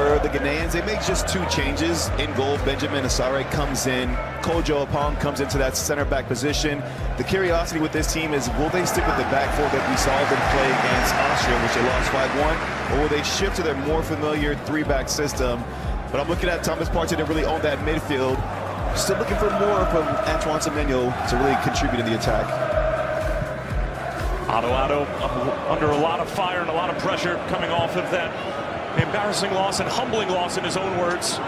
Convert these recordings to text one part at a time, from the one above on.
for the Ghanaians, they make just 2 changes. In goal, Benjamin Asare comes in. Kojo Apong comes into that center back position. The curiosity with this team is, will they stick with the back 4 that we saw them play against Austria, which they lost 5-1, or will they shift to their more familiar 3-back system? But I'm looking at Thomas Partey to really own that midfield. Still looking for more from Antoine Semenyo to really contribute in the attack. Otto under a lot of fire and a lot of pressure coming off of that embarrassing loss and humbling loss, in his own words,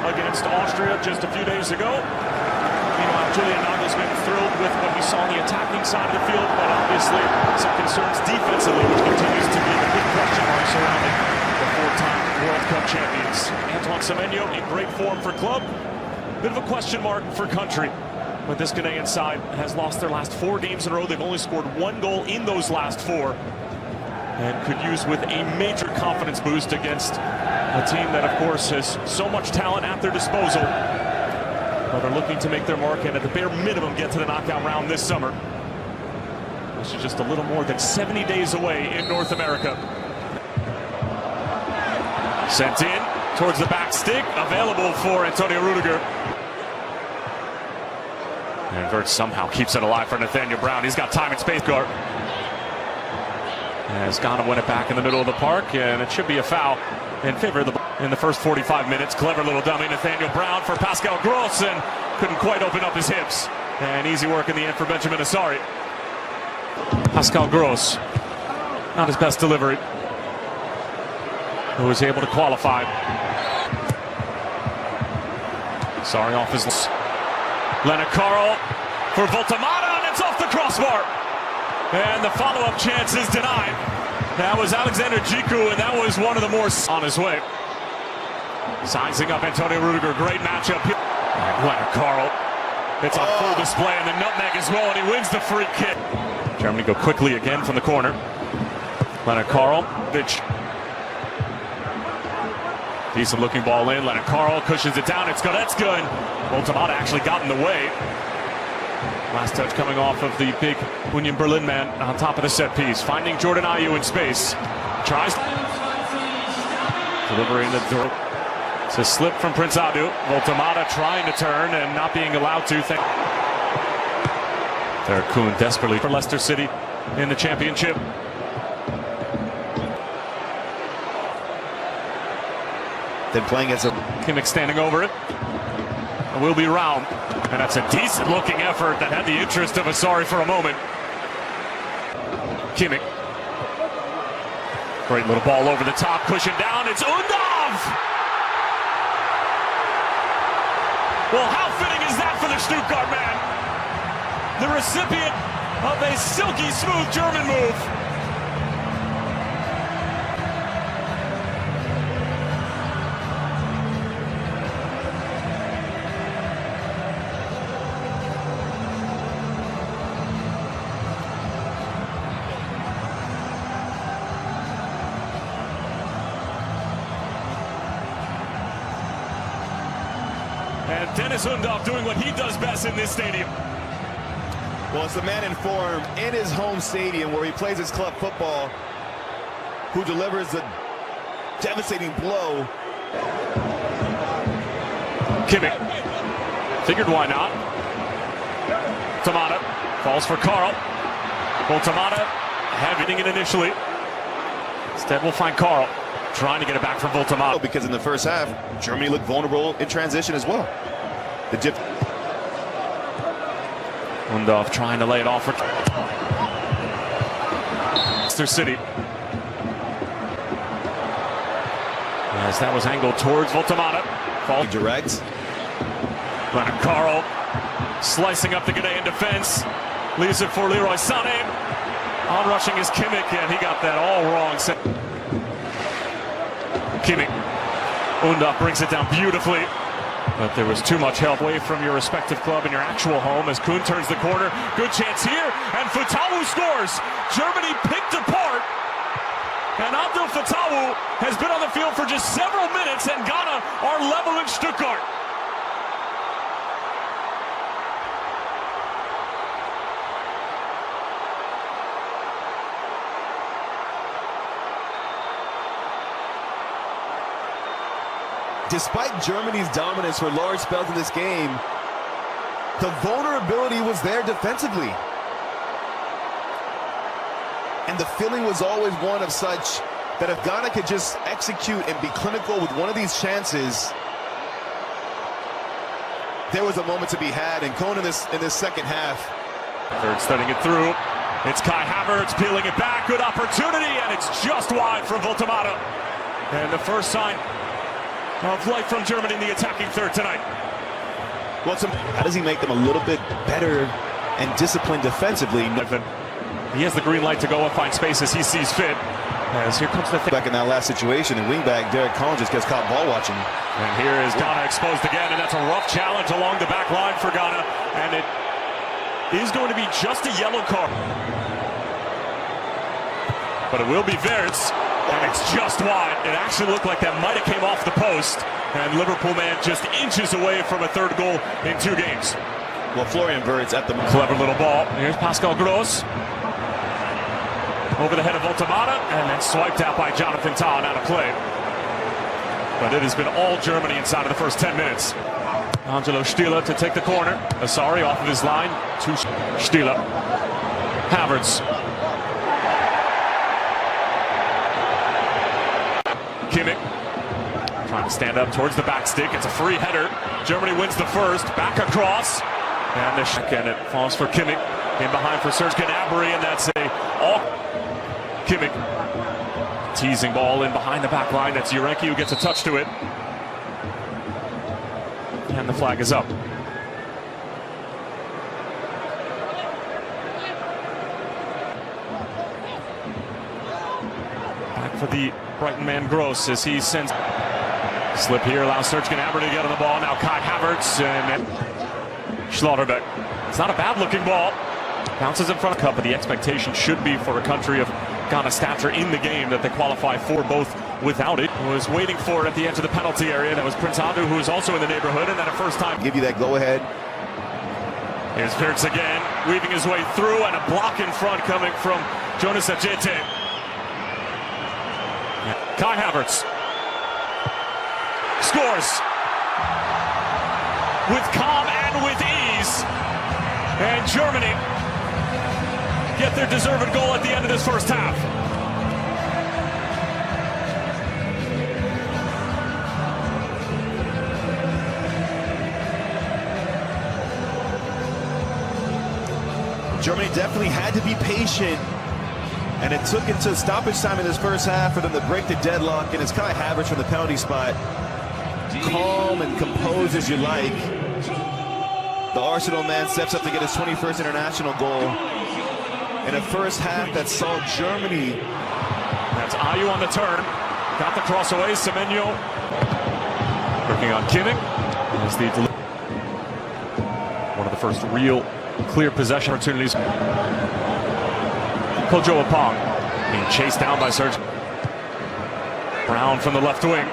against Austria just a few days ago. Meanwhile, Julian Nagel's been thrilled with what he saw on the attacking side of the field, but obviously some concerns defensively, which continues to be the big question mark surrounding the 4-time World Cup champions. Antoine Semenyo in great form for club. Bit of a question mark for country. But this Ghanaian side has lost their last 4 games in a row. They've only scored 1 goal in those last 4. And could use with a major confidence boost against a team that, of course, has so much talent at their disposal. But are looking to make their mark and at the bare minimum get to the knockout round this summer. This is just a little more than 70 days away in North America. Sent in towards the back stick, available for Antonio Rudiger. And Vert somehow keeps it alive for Nathaniel Brown. He's got time and space guard. Has got to win it back in the middle of the park, and it should be a foul in favor of the in the first 45 minutes. Clever little dummy, Nathaniel Brown for Pascal Gross, and couldn't quite open up his hips. And easy work in the end for Benjamin Asare. Pascal Gross, not his best delivery, who was able to qualify. Sorry, off his... Leonard Carl for Voltamata, and it's off the crossbar. And the follow-up chance is denied. That was Alexander Djiku, and that was one of the more on his way. Sizing up Antonio Rudiger, great matchup here. And Leonard Carl, it's on full display, and the nutmeg as well, and he wins the free kick. Germany go quickly again from the corner. Leonard Carl, decent looking ball in. Leonard Carl cushions it down. It's Goretzka, and Voltamata actually got in the way. Last touch coming off of the big Union Berlin man on top of the set piece. Finding Jordan Ayew in space. Tries. Delivering the door. It's a slip from Prince Adu. Voltamata trying to turn and not being allowed to. Derek Kuhn desperately for Leicester City in the championship. Then playing as a... Kimmich standing over it. It will be round. And that's a decent looking effort that had the interest of Asare for a moment. Kimmich. Great little ball over the top, cushion down. It's Undav! Well, how fitting is that for the Stuttgart man? The recipient of a silky smooth German move. And Dennis Undav doing what he does best in this stadium. Well, it's the man in form in his home stadium where he plays his club football who delivers the devastating blow. Kimmich. Figured why not. Voltamata falls for Carl. Voltamata having it initially. Instead, we'll find Carl trying to get it back from Voltamata. Because in the first half, Germany looked vulnerable in transition as well. The dip. Undav trying to lay it off for Leicester City. As that was angled towards Voltamata. Fall direct. Leonard Carl slicing up the Ghanaian defense. Leaves it for Leroy Sané. On rushing is Kimmich, and he got that all wrong. Kimmich. Undav brings it down beautifully. But there was too much help away from your respective club and your actual home as Kuhn turns the corner. Good chance here, and Fatawu scores. Germany picked apart. And Abdel Fatawu has been on the field for just several minutes, and Ghana are level in Stuttgart. despite Germany's dominance for large spells in this game, the vulnerability was there defensively. And the feeling was always one of such that if Ghana could just execute and be clinical with one of these chances, there was a moment to be had. And going in this second half. Third studying it through. It's Kai Havertz peeling it back. Good opportunity, and it's just wide from Voltemata. And the first sign of life from Germany in the attacking third tonight. Well, how does he make them a little bit better and disciplined defensively? He has the green light to go and find space as he sees fit. As here comes the back in that last situation, and wingback Derek Collins just gets caught ball watching. And here is Ghana exposed again, and that's a rough challenge along the back line for Ghana. And it is going to be just a yellow card. But it will be Verts, and it's just wide. It actually looked like that might have came off the post. And Liverpool man just inches away from a third goal in 2 games. Well, Florian Wirtz at the clever little ball. Here's Pascal Gross. Over the head of Voltemata, and then swiped out by Jonathan Tah and out of play. But it has been all Germany inside of the first 10 minutes. Angelo Stieler to take the corner. Asari off of his line to Stieler. Havertz. Kimmich trying to stand up towards the back stick. It's a free header. Germany wins the first. Back across. And it falls for Kimmich. In behind for Serge Gnabry, and that's Kimmich. Teasing ball in behind the back line. That's Urenki who gets a touch to it. And the flag is up. Back for the Brighton man Gross as he sends. Slip here allows Serge Gnabry to get on the ball. Now Kai Havertz and Schlotterbeck. It's not a bad looking ball. Bounces in front of the cup, but the expectation should be for a country of Ghana's stature in the game that they qualify for both without it. Was waiting for it at the edge of the penalty area. That was Prince Adu, who was also in the neighborhood, and then a first time. Give you that go ahead. Here's Wirtz again, weaving his way through, and a block in front coming from Jonas Ajete. Kai Havertz scores with calm and with ease, and Germany get their deserved goal at the end of this first half. Germany definitely had to be patient, and it took into stoppage time in this first half for them to break the deadlock, and it's Kai Havertz from the penalty spot. Calm and composed as you like. The Arsenal man steps up to get his 21st international goal. In a first half that saw Germany. That's Ayew on the turn. Got the cross away. Semenyo working on Kimmich. One of the first real clear possession opportunities. Kojo Apong being chased down by Serge. Brown from the left wing.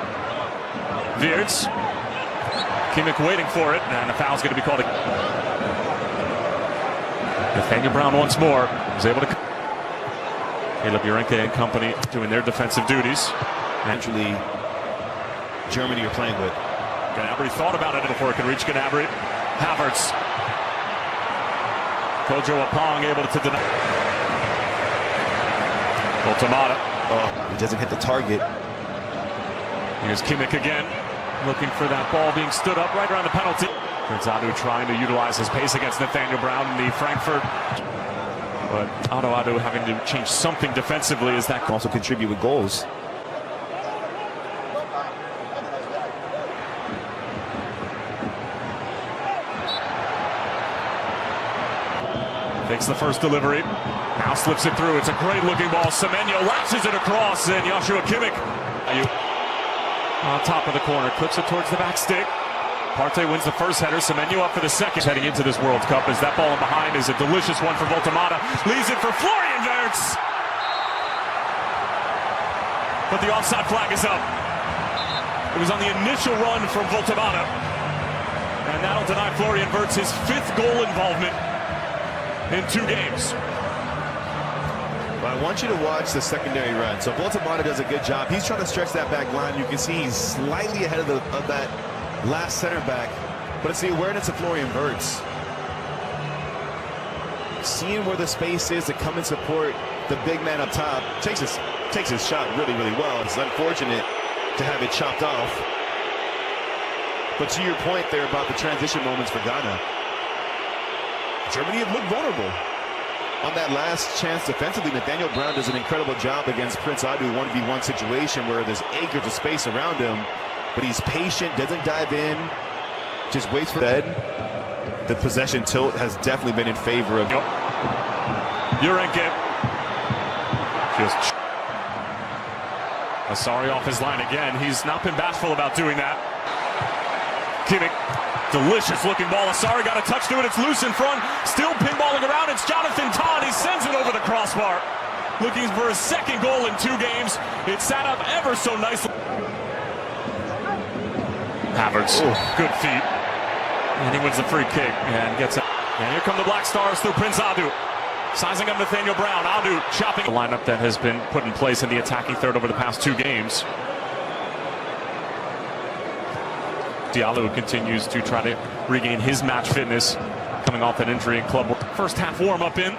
Wirtz. Kimmich waiting for it, and the foul's going to be called. Nathaniel Brown once more was able to. Caleb Urenke and company doing their defensive duties. Naturally, Germany you're playing with. Gnabry thought about it before it could reach Gnabry. Havertz. Kojo Apong able to deny. Voltemata. Oh, he doesn't hit the target. Here's Kimmich again, looking for that ball being stood up right around the penalty. Prince Adu trying to utilize his pace against Nathaniel Brown in the Frankfurt. But Adu having to change something defensively as that can also contribute with goals. Takes the first delivery. Now slips it through. It's a great looking ball. Semenyo lashes it across, and Joshua Kimmich on top of the corner, clips it towards the back stick. Partey wins the first header. Semenyo up for the second. Heading into this World Cup as that ball in behind is a delicious one for Voltemata. Leaves it for Florian Wirtz. But the offside flag is up. It was on the initial run from Voltemata. And that'll deny Florian Wirtz his 5th goal involvement in 2 games. But I want you to watch the secondary run. So Boltamata does a good job. He's trying to stretch that back line. You can see he's slightly ahead of that last center back. But it's the awareness of Florian Wirtz. Seeing where the space is to come and support the big man up top. Takes his shot really, really well. It's unfortunate to have it chopped off. But to your point there about the transition moments for Ghana, Germany had looked vulnerable on that last chance defensively. Nathaniel Brown does an incredible job against Prince Adu 1v1 situation where there's acres of space around him, but he's patient, doesn't dive in, just waits for that. The possession tilt has definitely been in favor of Urenke. Just Asari off his line again. He's not been bashful about doing that. Kimmich, delicious looking ball. Asari got a touch to it. It's loose in front. Still pinballing around. It's Jonathan Todd. He sends it over the crossbar. Looking for his second goal in 2 games. It sat up ever so nicely. Havertz, good feet. And he wins the free kick and gets it. And here come the Black Stars through Prince Adu. Sizing up Nathaniel Brown. Adu chopping the lineup that has been put in place in the attacking third over the past 2 games. Diallo continues to try to regain his match fitness coming off that injury in club. First half warm up in.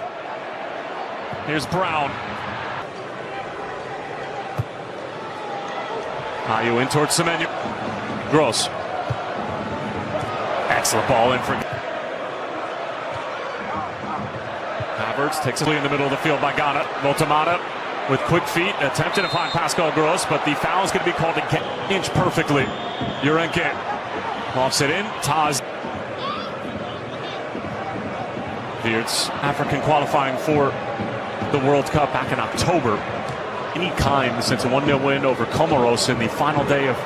Here's Brown. Ayu in towards Semenyo. Gross. Excellent ball in for Havertz. Takes it in the middle of the field by Ghana. Boltamata with quick feet attempted to find Pascal Gross, but the foul is going to be called again. Inch perfectly. Urenke lofts it in. Taz. Wirtz, African qualifying for the World Cup back in October. Any kind since a 1-0 win over Comoros in the final day of